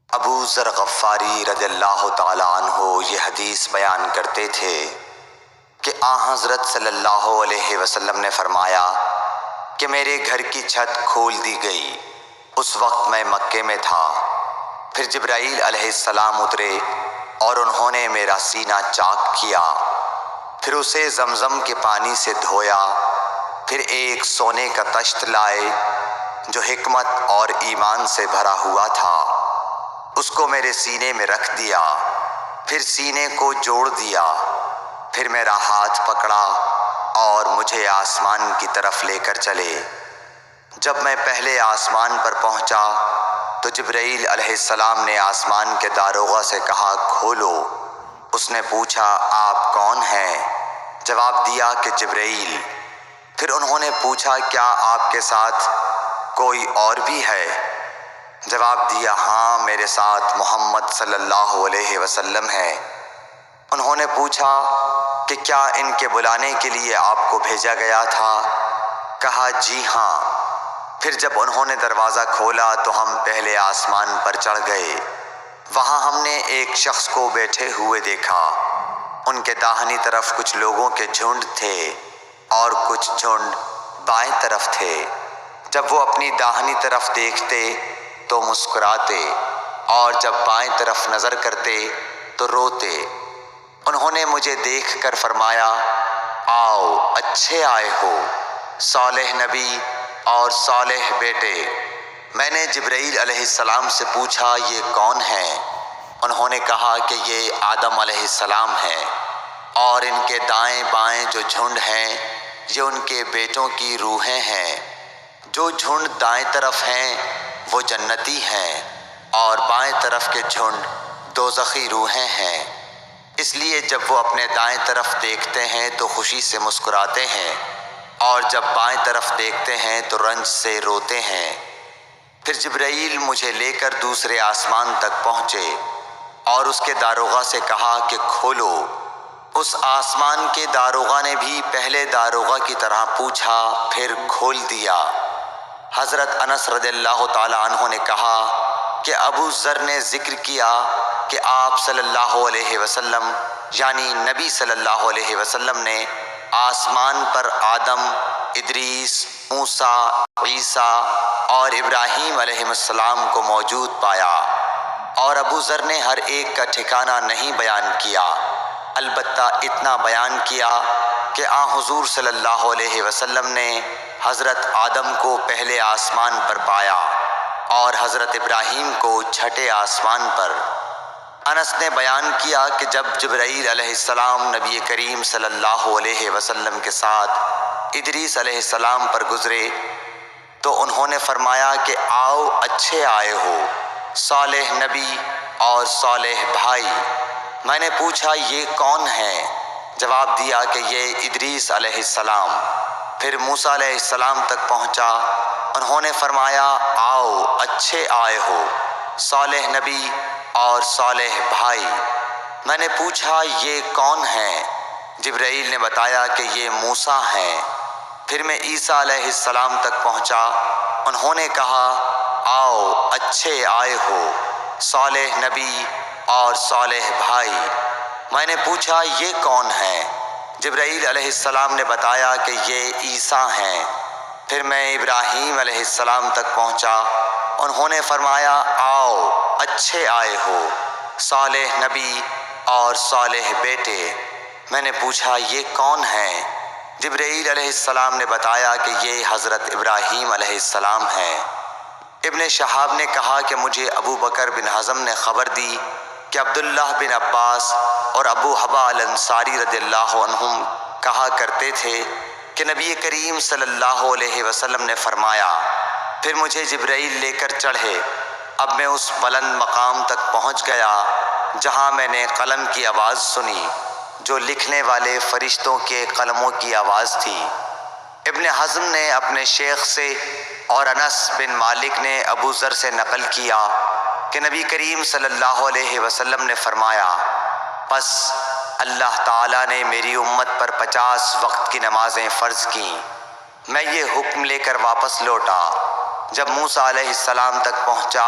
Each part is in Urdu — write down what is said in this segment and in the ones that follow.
ابو ذر غفاری رضی اللہ تعالی عنہ یہ حدیث بیان کرتے تھے کہ حضرت صلی اللہ علیہ وسلم نے فرمایا کہ میرے گھر کی چھت کھول دی گئی۔ اس وقت میں مکے میں تھا۔ پھر جبرائیل علیہ السلام اترے اور انہوں نے میرا سینہ چاک کیا، پھر اسے زمزم کے پانی سے دھویا، پھر ایک سونے کا طشت لائے جو حکمت اور ایمان سے بھرا ہوا تھا، اس کو میرے سینے میں رکھ دیا، پھر سینے کو جوڑ دیا، پھر میرا ہاتھ پکڑا اور مجھے آسمان کی طرف لے کر چلے۔ جب میں پہلے آسمان پر پہنچا تو جبرائیل علیہ السلام نے آسمان کے داروغہ سے کہا کھولو۔ اس نے پوچھا آپ کون ہیں؟ جواب دیا کہ جبرائیل۔ پھر انہوں نے پوچھا کیا آپ کے ساتھ کوئی اور بھی ہے؟ جواب دیا ہاں، میرے ساتھ محمد صلی اللہ علیہ وسلم ہے۔ انہوں نے پوچھا کہ کیا ان کے بلانے کے لیے آپ کو بھیجا گیا تھا؟ کہا جی ہاں۔ پھر جب انہوں نے دروازہ کھولا تو ہم پہلے آسمان پر چڑھ گئے۔ وہاں ہم نے ایک شخص کو بیٹھے ہوئے دیکھا۔ ان کے داہنی طرف کچھ لوگوں کے جھنڈ تھے اور کچھ جھنڈ بائیں طرف تھے۔ جب وہ اپنی داہنی طرف دیکھتے تو مسکراتے اور جب بائیں طرف نظر کرتے تو روتے۔ انہوں نے مجھے دیکھ کر فرمایا آؤ اچھے آئے ہو، صالح نبی اور صالح بیٹے۔ میں نے جبرائیل علیہ السلام سے پوچھا یہ کون ہیں؟ انہوں نے کہا کہ یہ آدم علیہ السلام ہیں، اور ان کے دائیں بائیں جو جھنڈ ہیں یہ ان کے بیٹوں کی روحیں ہیں۔ جو جھنڈ دائیں طرف ہیں وہ جنتی ہیں اور بائیں طرف کے جھنڈ دوزخی روحیں ہیں۔ اس لیے جب وہ اپنے دائیں طرف دیکھتے ہیں تو خوشی سے مسکراتے ہیں، اور جب بائیں طرف دیکھتے ہیں تو رنج سے روتے ہیں۔ پھر جبرائیل مجھے لے کر دوسرے آسمان تک پہنچے اور اس کے داروغہ سے کہا کہ کھولو۔ اس آسمان کے داروغہ نے بھی پہلے داروغہ کی طرح پوچھا، پھر کھول دیا۔ حضرت انس رضی اللہ تعالی عنہ نے کہا کہ ابو ذر نے ذکر کیا کہ آپ صلی اللہ علیہ وسلم یعنی نبی صلی اللہ علیہ وسلم نے آسمان پر آدم، ادریس، موسیٰ، عیسیٰ اور ابراہیم علیہ السلام کو موجود پایا، اور ابو ذر نے ہر ایک کا ٹھکانہ نہیں بیان کیا، البتہ اتنا بیان کیا کہ حضور صلی اللہ علیہ وسلم نے حضرت آدم کو پہلے آسمان پر پایا اور حضرت ابراہیم کو چھٹے آسمان پر۔ انس نے بیان کیا کہ جب جبرائیل علیہ السلام نبی کریم صلی اللہ علیہ وسلم کے ساتھ ادریس علیہ السلام پر گزرے تو انہوں نے فرمایا کہ آؤ اچھے آئے ہو، صالح نبی اور صالح بھائی۔ میں نے پوچھا یہ کون ہیں؟ جواب دیا کہ یہ ادریس علیہ السلام۔ پھر موسیٰ علیہ السلام تک پہنچا۔ انہوں نے فرمایا آؤ اچھے آئے ہو، صالح نبی اور صالح بھائی۔ میں نے پوچھا یہ کون ہیں؟ جبرائیل نے بتایا کہ یہ موسیٰ ہیں۔ پھر میں عیسیٰ علیہ السلام تک پہنچا۔ انہوں نے کہا آؤ اچھے آئے ہو، صالح نبی اور صالح بھائی۔ میں نے پوچھا یہ کون ہیں؟ جبرائیل علیہ السلام نے بتایا کہ یہ عیسیٰ ہیں۔ پھر میں ابراہیم علیہ السلام تک پہنچا۔ انہوں نے فرمایا آؤ اچھے آئے ہو، صالح نبی اور صالح بیٹے۔ میں نے پوچھا یہ کون ہیں؟ جبرائیل علیہ السلام نے بتایا کہ یہ حضرت ابراہیم علیہ السلام ہیں۔ ابن شہاب نے کہا کہ مجھے ابو بکر بن حزم نے خبر دی کہ عبداللہ بن عباس اور ابو حبا الانصاری رضی اللہ عنہم کہا کرتے تھے کہ نبی کریم صلی اللہ علیہ وسلم نے فرمایا، پھر مجھے جبرائیل لے کر چڑھے۔ اب میں اس بلند مقام تک پہنچ گیا جہاں میں نے قلم کی آواز سنی جو لکھنے والے فرشتوں کے قلموں کی آواز تھی۔ ابن حزم نے اپنے شیخ سے اور انس بن مالک نے ابو ذر سے نقل کیا کہ نبی کریم صلی اللہ علیہ وسلم نے فرمایا، پس اللہ تعالیٰ نے میری امت پر 50 وقت کی نمازیں فرض کیں۔ میں یہ حکم لے کر واپس لوٹا۔ جب موسیٰ علیہ السلام تک پہنچا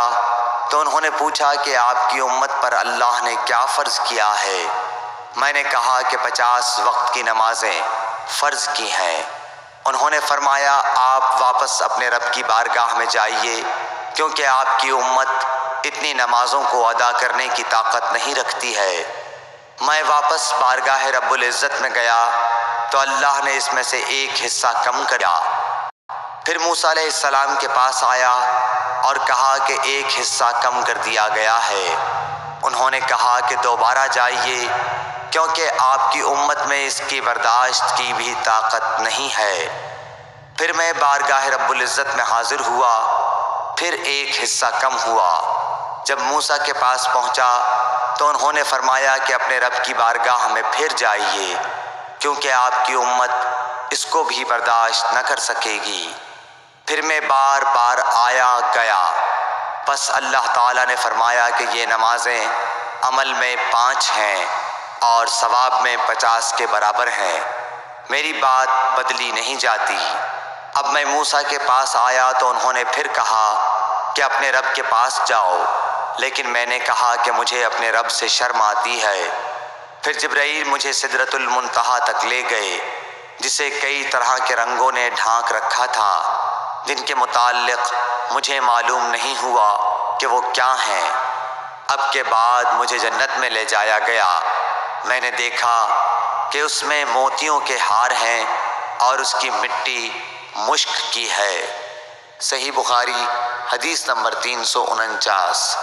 تو انہوں نے پوچھا کہ آپ کی امت پر اللہ نے کیا فرض کیا ہے؟ میں نے کہا کہ 50 وقت کی نمازیں فرض کی ہیں۔ انہوں نے فرمایا آپ واپس اپنے رب کی بارگاہ میں جائیے، کیونکہ آپ کی امت اتنی نمازوں کو ادا کرنے کی طاقت نہیں رکھتی ہے۔ میں واپس بارگاہ رب العزت میں گیا تو اللہ نے اس میں سے ایک حصہ کم کرا۔ پھر موسیٰ علیہ السلام کے پاس آیا اور کہا کہ ایک حصہ کم کر دیا گیا ہے۔ انہوں نے کہا کہ دوبارہ جائیے، کیونکہ آپ کی امت میں اس کی برداشت کی بھی طاقت نہیں ہے۔ پھر میں بارگاہ رب العزت میں حاضر ہوا، پھر ایک حصہ کم ہوا۔ جب موسیٰ کے پاس پہنچا تو انہوں نے فرمایا کہ اپنے رب کی بارگاہ میں پھر جائیے، کیونکہ آپ کی امت اس کو بھی برداشت نہ کر سکے گی۔ پھر میں بار بار آیا گیا، پس اللہ تعالیٰ نے فرمایا کہ یہ نمازیں عمل میں 5 ہیں اور ثواب میں 50 کے برابر ہیں، میری بات بدلی نہیں جاتی۔ اب میں موسیٰ کے پاس آیا تو انہوں نے پھر کہا کہ اپنے رب کے پاس جاؤ، لیکن میں نے کہا کہ مجھے اپنے رب سے شرم آتی ہے۔ پھر جبرائیل مجھے سدرۃ المنتہا تک لے گئے، جسے کئی طرح کے رنگوں نے ڈھانک رکھا تھا، جن کے متعلق مجھے معلوم نہیں ہوا کہ وہ کیا ہیں۔ اب کے بعد مجھے جنت میں لے جایا گیا۔ میں نے دیکھا کہ اس میں موتیوں کے ہار ہیں اور اس کی مٹی مشک کی ہے۔ صحیح بخاری حدیث نمبر 349۔